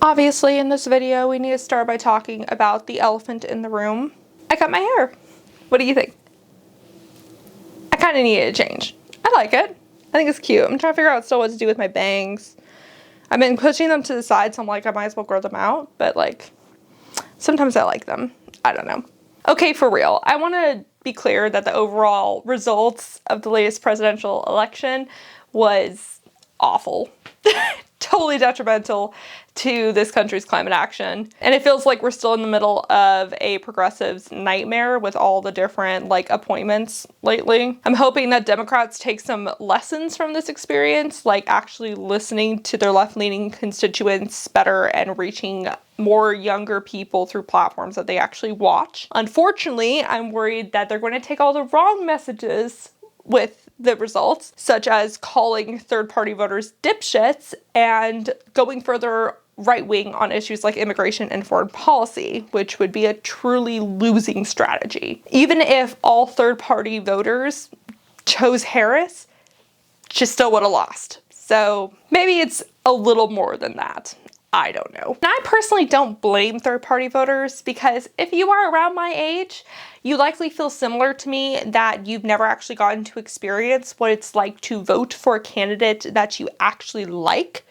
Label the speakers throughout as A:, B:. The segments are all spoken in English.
A: Obviously, in this video, we need to start by talking about the elephant in the room. I cut my hair. What do you think? I kind of needed a change. I like it. I think it's cute. I'm trying to figure out still what to do with my bangs. I've been pushing them to the side, so I'm like, I might as well grow them out. But like, sometimes I like them. I don't know. Okay, for real. I want to be clear that the overall results of the latest presidential election was awful. Totally detrimental to this country's climate action. And it feels like we're still in the middle of a progressive's nightmare with all the different appointments lately. I'm hoping that Democrats take some lessons from this experience, like actually listening to their left-leaning constituents better and reaching more younger people through platforms that they actually watch. Unfortunately, I'm worried that they're going to take all the wrong messages with the results, such as calling third-party voters dipshits and going further right-wing on issues like immigration and foreign policy, which would be a truly losing strategy. Even if all third-party voters chose Harris, she still would have lost. So maybe it's a little more than that. I don't know. And I personally don't blame third-party voters because if you are around my age, you likely feel similar to me that you've never actually gotten to experience what it's like to vote for a candidate that you actually like.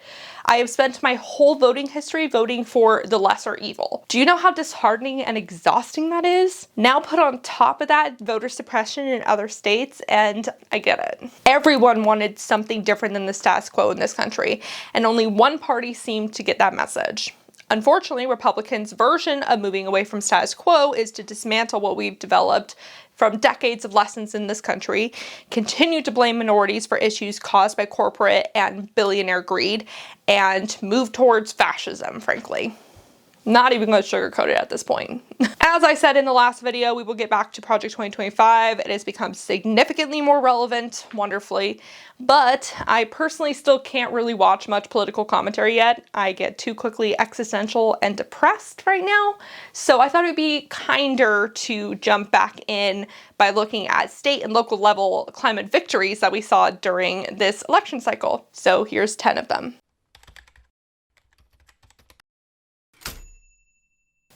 A: I have spent my whole voting history voting for the lesser evil. Do you know how disheartening and exhausting that is? Now put on top of that voter suppression in other states, and I get it. Everyone wanted something different than the status quo in this country, and only one party seemed to get that message. Unfortunately, Republicans' version of moving away from status quo is to dismantle what we've developed from decades of lessons in this country, continue to blame minorities for issues caused by corporate and billionaire greed, and move towards fascism, frankly. Not even going to sugarcoat it at this point. As I said in the last video, we will get back to Project 2025. It has become significantly more relevant, wonderfully, but I personally still can't really watch much political commentary yet. I get too quickly existential and depressed right now, so I thought it would be kinder to jump back in by looking at state and local level climate victories that we saw during this election cycle. So here's 10 of them.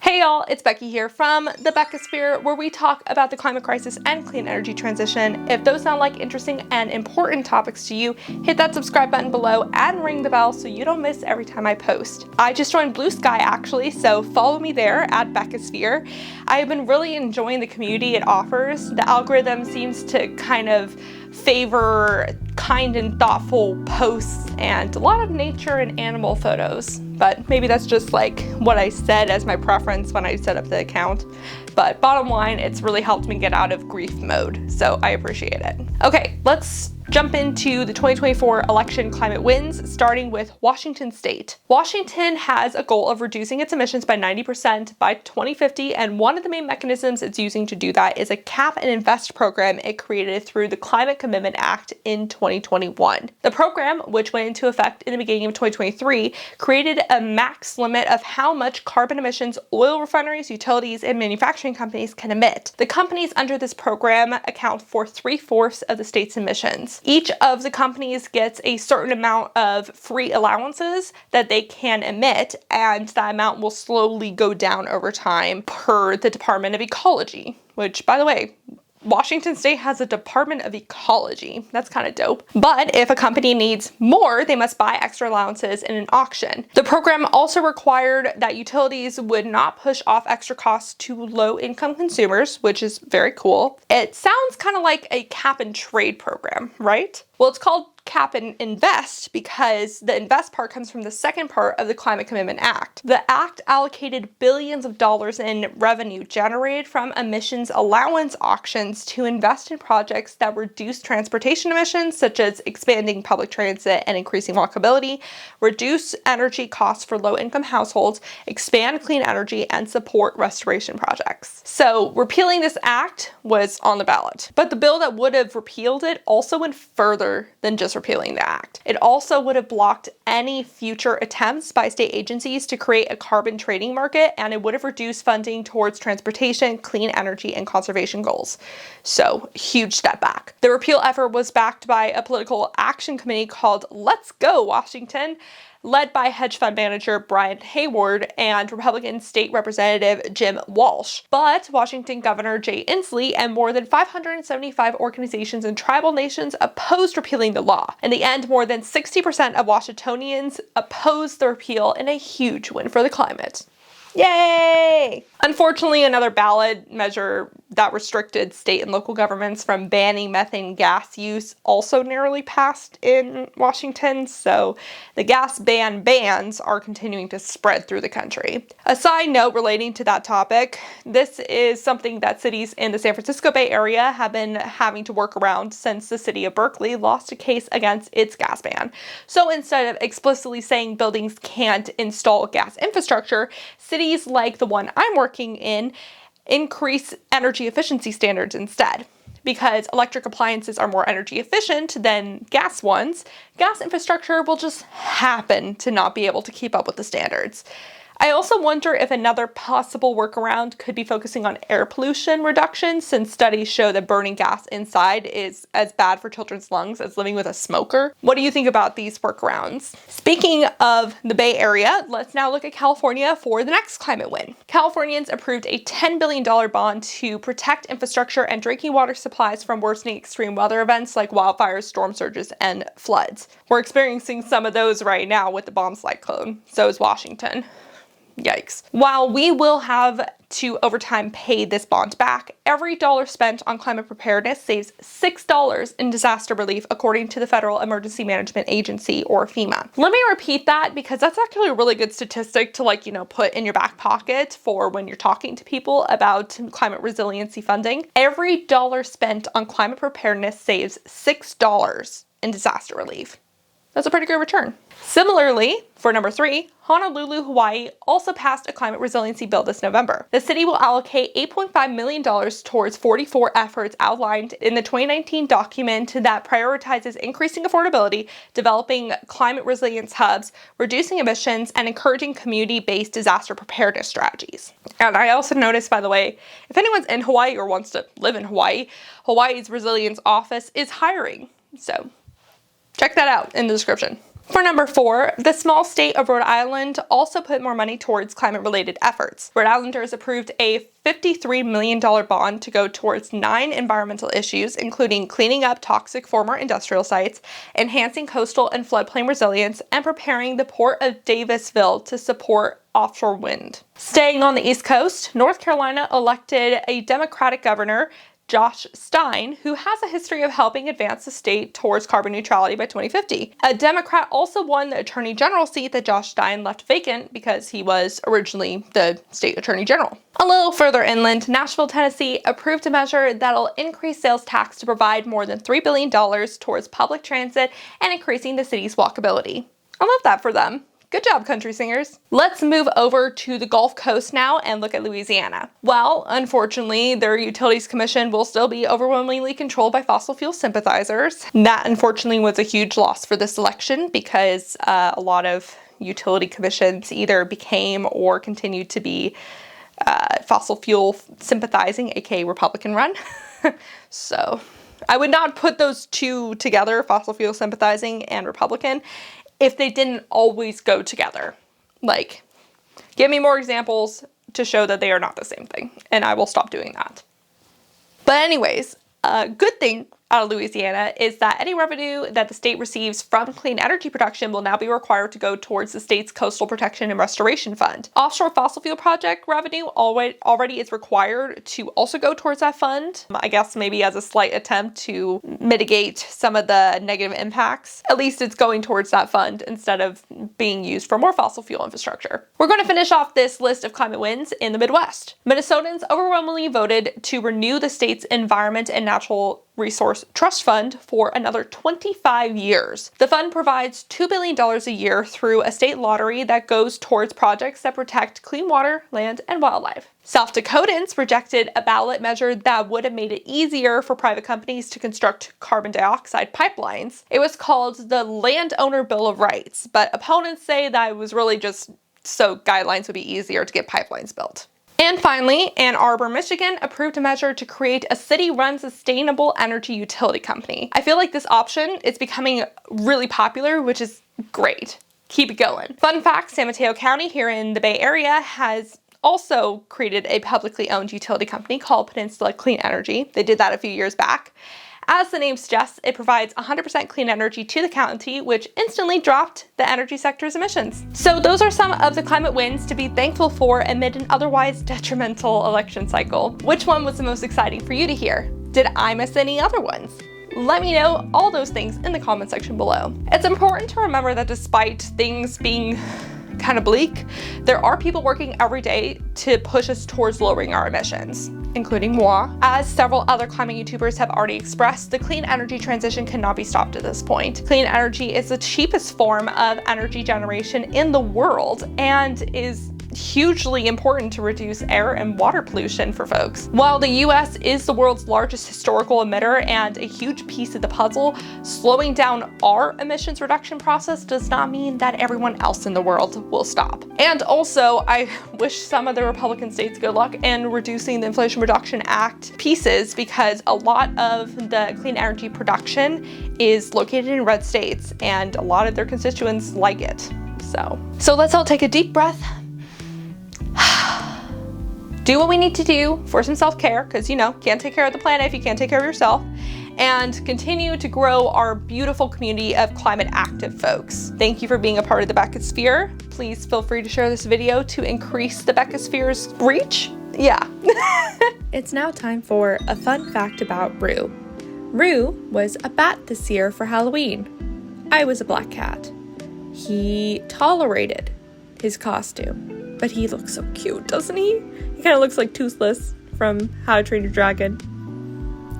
A: Hey y'all, it's Becky here from the Beccasphere, where we talk about the climate crisis and clean energy transition. If those sound like interesting and important topics to you, hit that subscribe button below and ring the bell so you don't miss every time I post. I just joined Bluesky actually, so follow me there at Beccasphere. I have been really enjoying the community it offers. The algorithm seems to kind of favor kind and thoughtful posts and a lot of nature and animal photos. But maybe that's just like what I said as my preference when I set up the account. But bottom line, it's really helped me get out of grief mode, so I appreciate it. Okay, let's jump into the 2024 election climate wins, starting with Washington State. Washington has a goal of reducing its emissions by 90% by 2050, and one of the main mechanisms it's using to do that is a cap and invest program it created through the Climate Commitment Act in 2021. The program, which went into effect in the beginning of 2023, created a max limit of how much carbon emissions oil refineries, utilities, and manufacturing companies can emit. The companies under this program account for 3/4 of the state's emissions. Each of the companies gets a certain amount of free allowances that they can emit, and that amount will slowly go down over time per the Department of Ecology, which, by the way, Washington State has a Department of Ecology. That's kind of dope. But if a company needs more, they must buy extra allowances in an auction. The program also required that utilities would not push off extra costs to low-income consumers, which is very cool. It sounds kind of like a cap and trade program, right? Well, it's called cap and invest because the invest part comes from the second part of the Climate Commitment Act. The act allocated billions of dollars in revenue generated from emissions allowance auctions to invest in projects that reduce transportation emissions, such as expanding public transit and increasing walkability, reduce energy costs for low-income households, expand clean energy, and support restoration projects. So repealing this act was on the ballot, but the bill that would have repealed it also went further than just repealing the act. It also would have blocked any future attempts by state agencies to create a carbon trading market, and it would have reduced funding towards transportation, clean energy, and conservation goals. So, huge step back. The repeal effort was backed by a political action committee called Let's Go Washington, led by hedge fund manager Brian Hayward and Republican State Representative Jim Walsh. But Washington Governor Jay Inslee and more than 575 organizations and tribal nations opposed repealing the law. In the end, more than 60% of Washingtonians opposed the repeal in a huge win for the climate. Yay! Unfortunately, another ballot measure that restricted state and local governments from banning methane gas use also narrowly passed in Washington, so the gas bans are continuing to spread through the country. A side note relating to that topic, this is something that cities in the San Francisco Bay Area have been having to work around since the city of Berkeley lost a case against its gas ban. So instead of explicitly saying buildings can't install gas infrastructure, cities like the one I'm working in increase energy efficiency standards instead. Because electric appliances are more energy efficient than gas ones, gas infrastructure will just happen to not be able to keep up with the standards. I also wonder if another possible workaround could be focusing on air pollution reduction, since studies show that burning gas inside is as bad for children's lungs as living with a smoker. What do you think about these workarounds? Speaking of the Bay Area, let's now look at California for the next climate win. Californians approved a $10 billion bond to protect infrastructure and drinking water supplies from worsening extreme weather events like wildfires, storm surges, and floods. We're experiencing some of those right now with the bomb cyclone. So is Washington. Yikes. While we will have to over time pay this bond back, every dollar spent on climate preparedness saves $6 in disaster relief, according to the Federal Emergency Management Agency, or FEMA. Let me repeat that because that's actually a really good statistic to put in your back pocket for when you're talking to people about climate resiliency funding. Every dollar spent on climate preparedness saves $6 in disaster relief. That's a pretty good return. Similarly, for number 3, Honolulu, Hawaii also passed a climate resiliency bill this November. The city will allocate $8.5 million towards 44 efforts outlined in the 2019 document that prioritizes increasing affordability, developing climate resilience hubs, reducing emissions, and encouraging community-based disaster preparedness strategies. And I also noticed, by the way, if anyone's in Hawaii or wants to live in Hawaii, Hawaii's Resilience Office is hiring. So check that out in the description. For number 4, the small state of Rhode Island also put more money towards climate-related efforts. Rhode Islanders approved a $53 million bond to go towards 9 environmental issues, including cleaning up toxic former industrial sites, enhancing coastal and floodplain resilience, and preparing the port of Davisville to support offshore wind. Staying on the East Coast, North Carolina elected a Democratic governor, Josh Stein, who has a history of helping advance the state towards carbon neutrality by 2050. A Democrat also won the Attorney General seat that Josh Stein left vacant because he was originally the state Attorney General. A little further inland, Nashville, Tennessee approved a measure that'll increase sales tax to provide more than $3 billion towards public transit and increasing the city's walkability. I love that for them. Good job, country singers. Let's move over to the Gulf Coast now and look at Louisiana. Well, unfortunately, their Utilities Commission will still be overwhelmingly controlled by fossil fuel sympathizers. That, unfortunately, was a huge loss for this election because a lot of utility commissions either became or continued to be fossil fuel sympathizing, aka Republican run. So I would not put those two together, fossil fuel sympathizing and Republican, if they didn't always go together. Like, give me more examples to show that they are not the same thing, and I will stop doing that. But anyways, a good thing out of Louisiana is that any revenue that the state receives from clean energy production will now be required to go towards the state's Coastal Protection and Restoration Fund. Offshore fossil fuel project revenue already is required to also go towards that fund, I guess maybe as a slight attempt to mitigate some of the negative impacts. At least it's going towards that fund instead of being used for more fossil fuel infrastructure. We're going to finish off this list of climate wins in the Midwest. Minnesotans overwhelmingly voted to renew the state's Environment and Natural Resource Trust Fund for another 25 years. The fund provides $2 billion a year through a state lottery that goes towards projects that protect clean water, land, and wildlife. South Dakotans rejected a ballot measure that would have made it easier for private companies to construct carbon dioxide pipelines. It was called the Landowner Bill of Rights, but opponents say that it was really just so guidelines would be easier to get pipelines built. And finally, Ann Arbor, Michigan approved a measure to create a city-run sustainable energy utility company. I feel like this option is becoming really popular, which is great. keep it going. Fun fact, San Mateo County here in the Bay Area has also created a publicly owned utility company called Peninsula Clean Energy. They did that a few years back. As the name suggests, it provides 100% clean energy to the county, which instantly dropped the energy sector's emissions. So those are some of the climate wins to be thankful for amid an otherwise detrimental election cycle. Which one was the most exciting for you to hear? Did I miss any other ones? Let me know all those things in the comment section below. It's important to remember that despite things being kind of bleak, there are people working every day to push us towards lowering our emissions, including moi. As several other climate YouTubers have already expressed, the clean energy transition cannot be stopped at this point. Clean energy is the cheapest form of energy generation in the world and is hugely important to reduce air and water pollution for folks. While the US is the world's largest historical emitter and a huge piece of the puzzle, slowing down our emissions reduction process does not mean that everyone else in the world will stop. And also, I wish some of the Republican states good luck in reducing the Inflation Reduction Act pieces, because a lot of the clean energy production is located in red states and a lot of their constituents like it. So let's all take a deep breath, do what we need to do for some self-care, because can't take care of the planet if you can't take care of yourself, and continue to grow our beautiful community of climate active folks. Thank you for being a part of the Beckosphere. Please feel free to share this video to increase the Beckosphere's reach. Yeah. It's now time for a fun fact about Rue. Rue was a bat this year for Halloween. I was a black cat. He tolerated his costume, but he looks so cute, doesn't he? He kind of looks like Toothless from How to Train Your Dragon.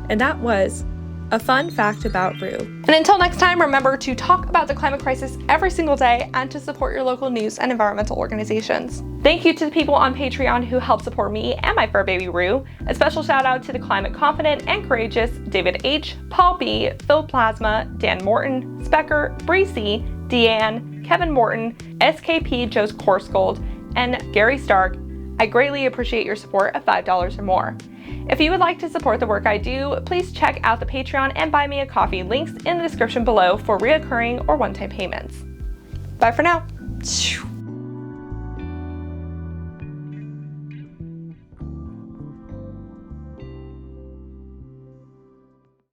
A: And that was a fun fact about Rue. And until next time, remember to talk about the climate crisis every single day and to support your local news and environmental organizations. Thank you to the people on Patreon who help support me and my fur baby Rue. A special shout out to the climate confident and courageous David H., Paul B., Phil Plasma, Dan Morton, Specker, Breezy, Deanne, Kevin Morton, SKP Joe's Course Gold, and Gary Stark. I greatly appreciate your support of $5 or more. If you would like to support the work I do, please check out the Patreon and buy me a coffee, links in the description below for reoccurring or one-time payments. Bye for now.